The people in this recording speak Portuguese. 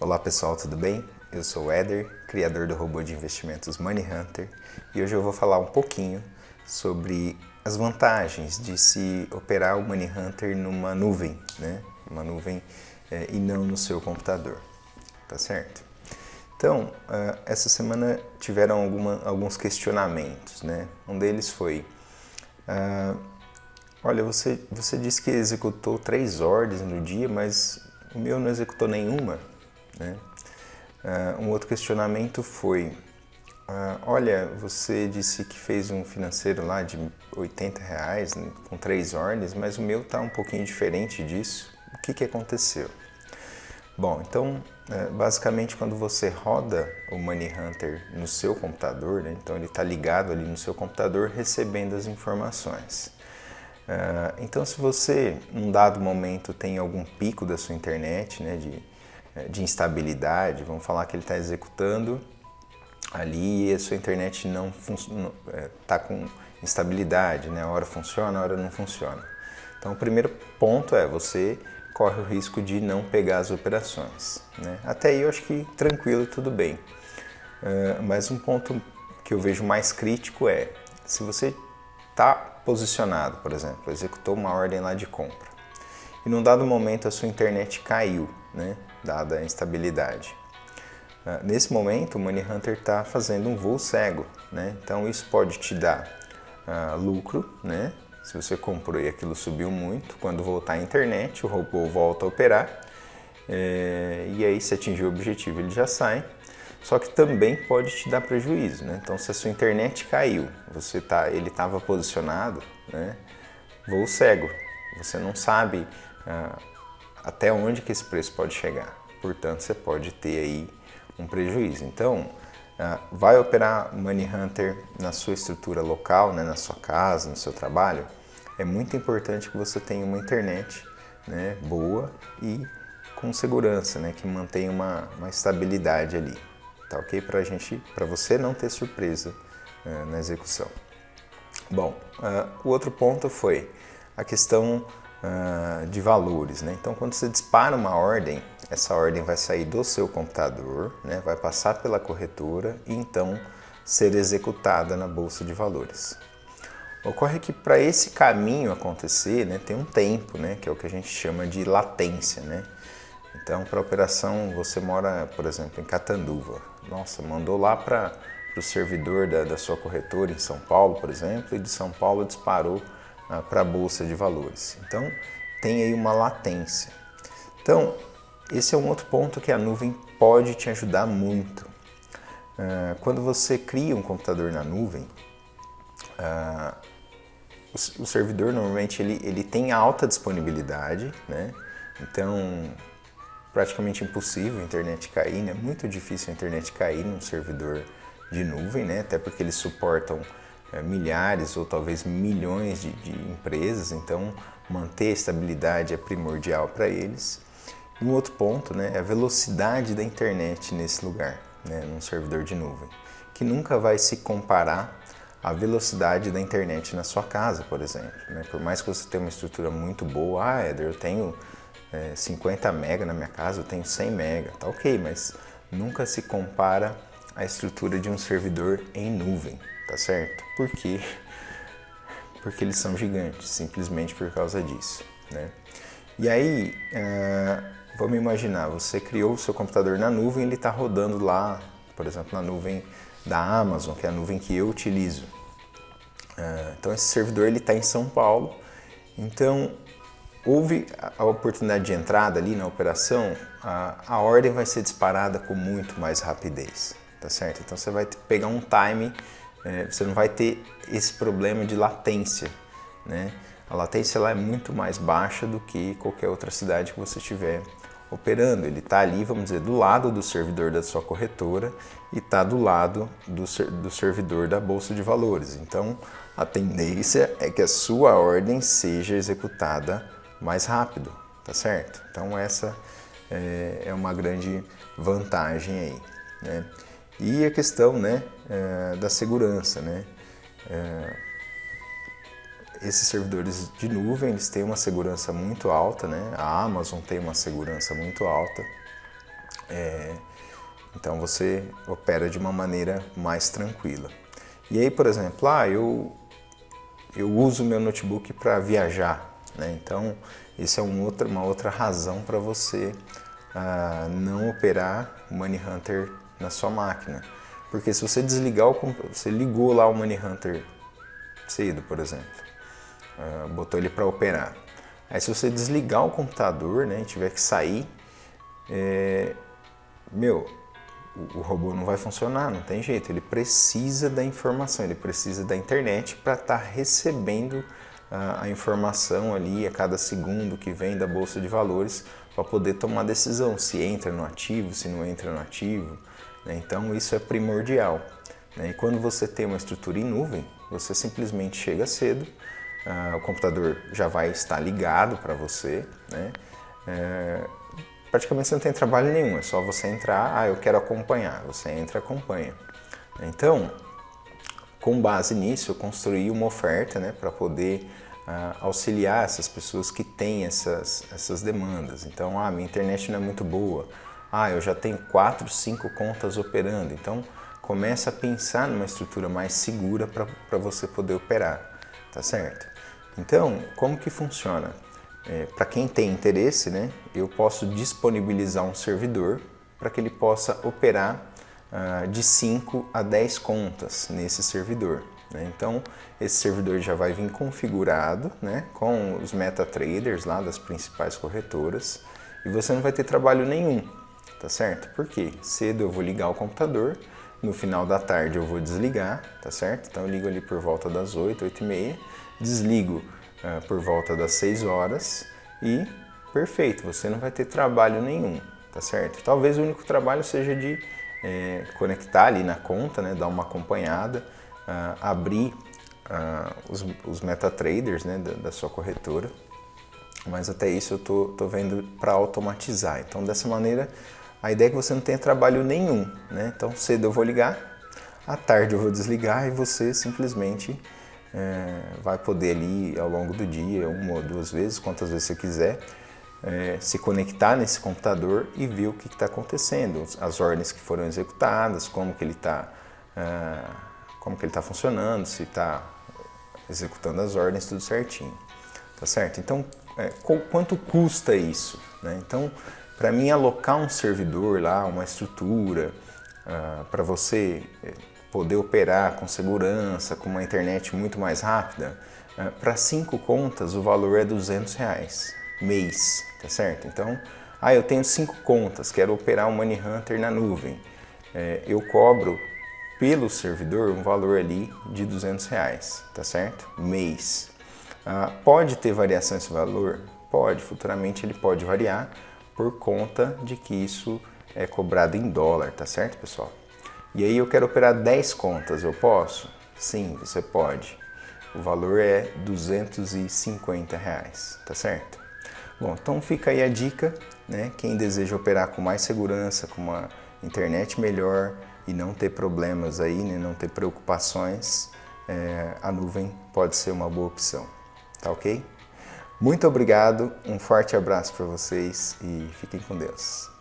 Olá pessoal, tudo bem? Eu sou o Éder, criador do robô de investimentos Money Hunter, e hoje eu vou falar um pouquinho sobre as vantagens de se operar o Money Hunter numa nuvem, né? Uma nuvem e não no seu computador, tá certo? Então, essa semana tiveram alguns questionamentos, né? Um deles foi, olha, você disse que executou 3 ordens no dia, mas o meu não executou nenhuma, né? Um outro questionamento foi, olha, você disse que fez um financeiro lá de R$ 80, né, com 3 ordens, mas o meu está um pouquinho diferente disso. O que aconteceu? Bom, então, basicamente quando você roda o Money Hunter no seu computador, né, então ele está ligado ali no seu computador recebendo as informações. Então, se você, num dado momento, tem algum pico da sua internet, né, de instabilidade, vamos falar que ele está executando ali e a sua internet não está com instabilidade, né, a hora funciona, a hora não funciona. Então, o primeiro ponto é você corre o risco de não pegar as operações, né? Até aí eu acho que tranquilo, tudo bem. Mas um ponto que eu vejo mais crítico é, se você está posicionado, por exemplo, executou uma ordem lá de compra e num dado momento a sua internet caiu, né, dada a instabilidade. Nesse momento o Money Hunter está fazendo um voo cego, né? Então isso pode te dar lucro, né? Se você comprou e aquilo subiu muito, quando voltar a internet o robô volta a operar e aí se atingir o objetivo ele já sai. Só que também pode te dar prejuízo, né? Então, se a sua internet caiu, ele estava posicionado, né? Voo cego. Você não sabe até onde que esse preço pode chegar. Portanto, você pode ter aí um prejuízo. Então, vai operar Money Hunter na sua estrutura local, né? Na sua casa, no seu trabalho. É muito importante que você tenha uma internet, né, boa e com segurança, né? Que mantenha uma estabilidade ali. Tá ok? Para você não ter surpresa na execução. Bom, o outro ponto foi a questão de valores, né? Então, quando você dispara uma ordem, essa ordem vai sair do seu computador, né? Vai passar pela corretora e então ser executada na bolsa de valores. Ocorre que para esse caminho acontecer, né, tem um tempo, né, que é o que a gente chama de latência, né? Então, para a operação, você mora, por exemplo, em Catanduva. Nossa, mandou lá para o servidor da sua corretora em São Paulo, por exemplo, e de São Paulo disparou para a Bolsa de Valores. Então, tem aí uma latência. Então, esse é um outro ponto que a nuvem pode te ajudar muito. Quando você cria um computador na nuvem, o servidor normalmente ele tem alta disponibilidade, né? Então, praticamente impossível a internet cair, né? Muito difícil a internet cair num servidor de nuvem, né? Até porque eles suportam milhares ou talvez milhões de empresas, então manter a estabilidade é primordial para eles. E um outro ponto, né, é a velocidade da internet nesse lugar, né, num servidor de nuvem, que nunca vai se comparar à velocidade da internet na sua casa, por exemplo, né? Por mais que você tenha uma estrutura muito boa, Éder, eu tenho 50 mega na minha casa, eu tenho 100 mega, tá ok, mas nunca se compara à estrutura de um servidor em nuvem, tá certo? Por quê? Porque eles são gigantes, simplesmente por causa disso, né? E aí, vamos imaginar, você criou o seu computador na nuvem, ele está rodando lá, por exemplo, na nuvem da Amazon, que é a nuvem que eu utilizo. Então esse servidor ele está em São Paulo, então houve a oportunidade de entrada ali na operação, a ordem vai ser disparada com muito mais rapidez, tá certo? Então você vai pegar um time, você não vai ter esse problema de latência, né? A latência lá é muito mais baixa do que qualquer outra cidade que você estiver operando. Ele está ali, vamos dizer, do lado do servidor da sua corretora e está do lado do servidor da Bolsa de Valores. Então, a tendência é que a sua ordem seja executada mais rápido, tá certo? Então, essa é uma grande vantagem aí, né? E a questão, né, da segurança, né? Esses servidores de nuvem, eles têm uma segurança muito alta, né? A Amazon tem uma segurança muito alta. Então você opera de uma maneira mais tranquila. E aí, por exemplo, eu uso meu notebook para viajar, né? Então isso é uma outra razão para você não operar o Money Hunter na sua máquina. Porque se você desligar você ligou lá o Money Hunter cedo, por exemplo, botou ele para operar. Aí se você desligar o computador, né, e tiver que sair, o robô não vai funcionar, não tem jeito. Ele precisa da informação, ele precisa da internet para estar recebendo a informação ali a cada segundo que vem da bolsa de valores para poder tomar decisão se entra no ativo, se não entra no ativo, né? Então isso é primordial, né? E quando você tem uma estrutura em nuvem, você simplesmente chega cedo, o computador já vai estar ligado para você, né? Praticamente você não tem trabalho nenhum, é só você entrar, eu quero acompanhar, você entra e acompanha. Então, com base nisso, eu construí uma oferta, né, para poder auxiliar essas pessoas que têm essas demandas. Então, minha internet não é muito boa, eu já tenho 4, 5 contas operando, então começa a pensar numa estrutura mais segura para você poder operar, tá certo? Então, como que funciona? Para quem tem interesse, né, eu posso disponibilizar um servidor para que ele possa operar de 5 a 10 contas nesse servidor, né? Então, esse servidor já vai vir configurado, né, com os MetaTraders lá das principais corretoras e você não vai ter trabalho nenhum, tá certo? Por quê? Cedo eu vou ligar o computador, no final da tarde eu vou desligar, tá certo? Então eu ligo ali por volta das 8, 8h30, desligo por volta das 6 horas e perfeito, você não vai ter trabalho nenhum, tá certo? Talvez o único trabalho seja de conectar ali na conta, né, dar uma acompanhada, abrir os MetaTraders, né, da sua corretora, mas até isso eu tô vendo para automatizar. Então dessa maneira a ideia é que você não tenha trabalho nenhum, né? Então cedo eu vou ligar, à tarde eu vou desligar e você simplesmente vai poder ali ao longo do dia, 1 ou 2 vezes, quantas vezes você quiser, se conectar nesse computador e ver o que está acontecendo, as ordens que foram executadas, como que ele está funcionando, se está executando as ordens, tudo certinho, tá certo? Então, quanto custa isso, né? Então, para mim alocar um servidor lá, uma estrutura, para você poder operar com segurança, com uma internet muito mais rápida, para 5 contas o valor é R$200 mês, tá certo? Então, eu tenho 5 contas, quero operar um Money Hunter na nuvem, eu cobro pelo servidor um valor ali de R$200, tá certo? Mês. Pode ter variação esse valor? Pode, futuramente ele pode variar por conta de que isso é cobrado em dólar, tá certo, pessoal? E aí eu quero operar 10 contas, eu posso? Sim, você pode. O valor é R$250, tá certo? Bom, então fica aí a dica, né? Quem deseja operar com mais segurança, com uma internet melhor e não ter problemas aí, né? Não ter preocupações, a nuvem pode ser uma boa opção, tá ok? Muito obrigado, um forte abraço para vocês e fiquem com Deus.